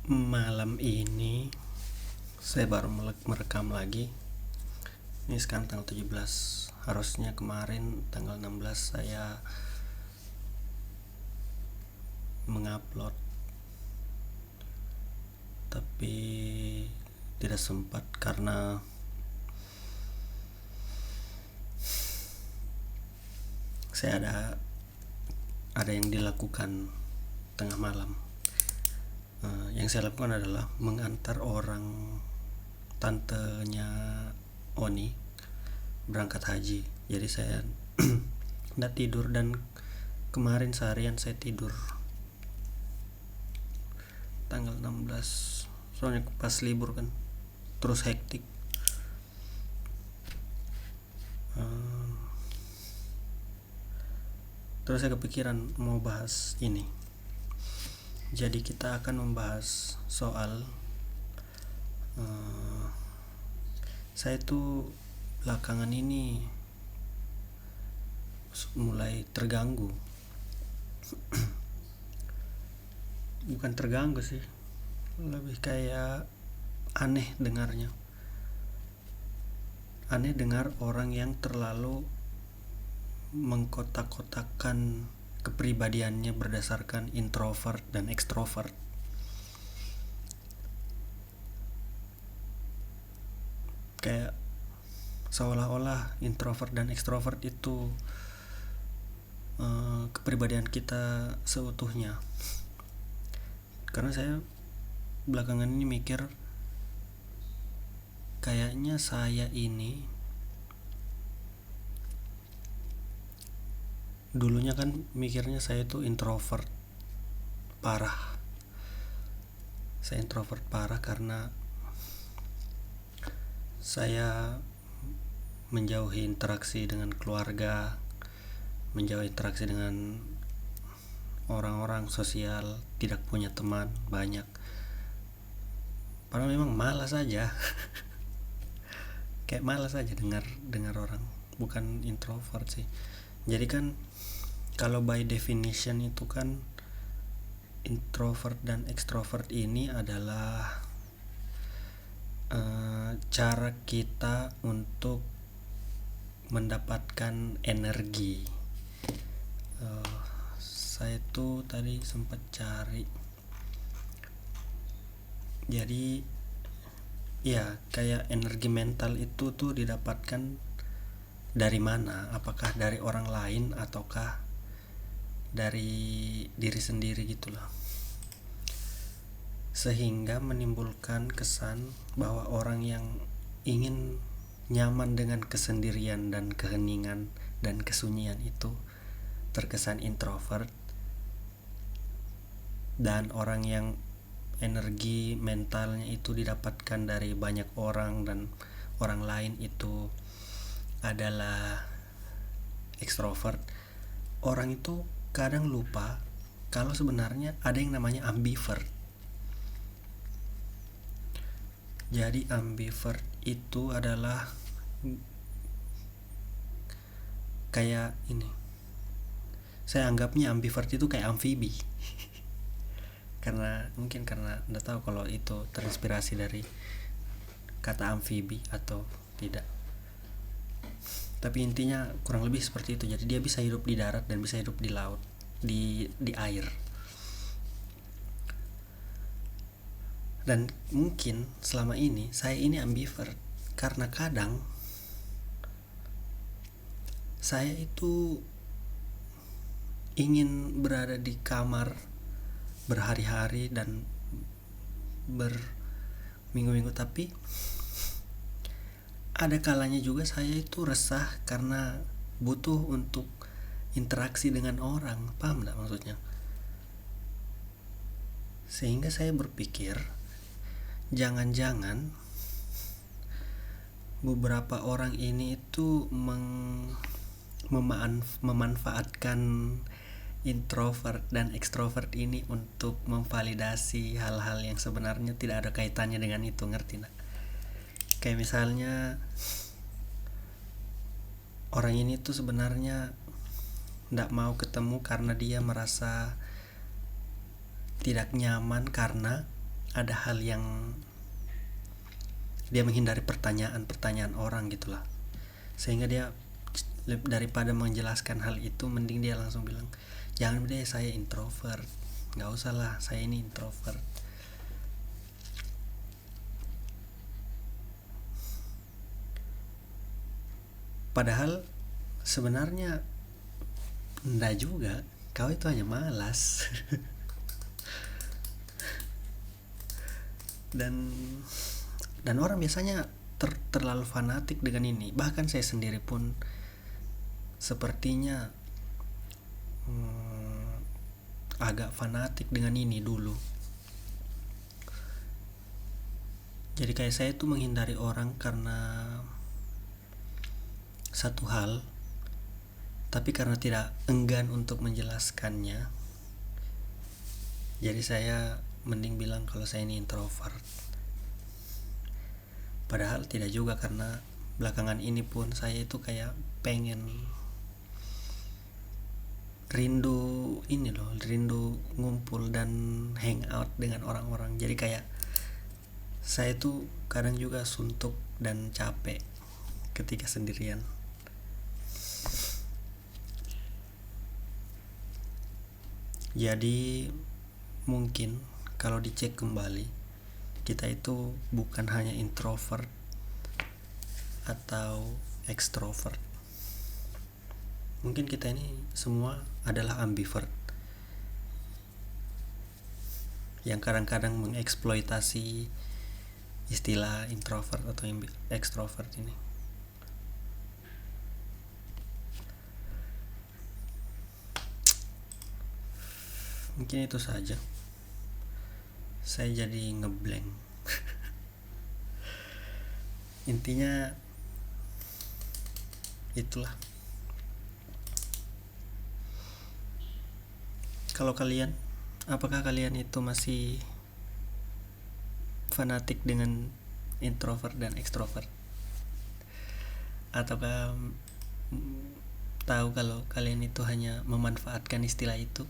Malam ini saya baru merekam lagi. Ini sekarang tanggal 17. Harusnya kemarin tanggal 16 saya mengupload, tapi tidak sempat karena saya ada yang dilakukan tengah malam. Yang saya lakukan adalah mengantar orang tantenya Oni berangkat haji. Jadi saya tidak tidur, dan kemarin seharian saya tidur tanggal 16, soalnya pas libur kan, terus hektik. Terus saya kepikiran mau bahas ini. Jadi kita akan membahas soal saya tuh belakangan ini mulai terganggu. Bukan terganggu sih, lebih kayak aneh dengarnya. Aneh dengar orang yang terlalu mengkotak-kotakan kepribadiannya berdasarkan introvert dan ekstrovert. Kayak seolah-olah introvert dan ekstrovert itu kepribadian kita seutuhnya. Karena saya belakangan ini mikir, kayaknya saya ini dulunya kan mikirnya saya itu introvert parah. Saya introvert parah karena saya menjauhi interaksi dengan keluarga, menjauhi interaksi dengan orang-orang sosial, tidak punya teman banyak. Padahal memang malas aja. Kayak malas aja dengar orang. Bukan introvert sih. Jadi kan kalau by definition itu kan introvert dan extrovert ini adalah cara kita untuk mendapatkan energi. Saya tuh tadi sempat cari. Jadi ya, kayak energi mental itu tuh didapatkan dari mana? Apakah dari orang lain ataukah dari diri sendiri gitulah. Sehingga menimbulkan kesan bahwa orang yang ingin nyaman dengan kesendirian dan keheningan dan kesunyian itu terkesan introvert, dan orang yang energi mentalnya itu didapatkan dari banyak orang dan orang lain itu adalah ekstrovert. Orang itu kadang lupa kalau sebenarnya ada yang namanya ambivert. Jadi ambivert itu adalah kayak ini. Saya anggapnya ambivert itu kayak amfibi. Karena enggak tahu kalau itu terinspirasi dari kata amfibi atau tidak. Tapi intinya kurang lebih seperti itu. Jadi dia bisa hidup di darat dan bisa hidup di laut, di air. Dan mungkin selama ini saya ini ambivert karena kadang saya itu ingin berada di kamar berhari-hari dan berminggu-minggu, tapi ada kalanya juga saya itu resah karena butuh untuk interaksi dengan orang. Paham gak maksudnya? Sehingga saya berpikir, jangan-jangan beberapa orang ini itu memanfaatkan introvert dan ekstrovert ini untuk memvalidasi hal-hal yang sebenarnya tidak ada kaitannya dengan itu. Ngerti gak? Kayak misalnya orang ini tuh sebenarnya tidak mau ketemu karena dia merasa tidak nyaman karena ada hal yang dia menghindari pertanyaan-pertanyaan orang gitulah, sehingga dia daripada menjelaskan hal itu mending dia langsung bilang, jangan deh saya introvert, nggak usah lah saya ini introvert. Padahal sebenarnya enggak juga, kau itu hanya malas. dan orang biasanya terlalu fanatik dengan ini. Bahkan saya sendiri pun sepertinya agak fanatik dengan ini dulu. Jadi kayak saya tuh menghindari orang karena satu hal, tapi karena tidak enggan untuk menjelaskannya, jadi saya mending bilang kalau saya ini introvert. Padahal tidak juga, karena belakangan ini pun saya itu kayak pengen rindu ngumpul dan hangout dengan orang-orang. Jadi kayak saya tuh kadang juga suntuk dan capek ketika sendirian. Jadi mungkin kalau dicek kembali, kita itu bukan hanya introvert atau extrovert. Mungkin kita ini semua adalah ambivert yang kadang-kadang mengeksploitasi istilah introvert atau extrovert ini. Mungkin itu saja. Saya jadi ngeblank. Intinya itulah. Kalau kalian, apakah kalian itu masih fanatik dengan introvert dan extrovert? Ataukah tahu kalau kalian itu hanya memanfaatkan istilah itu?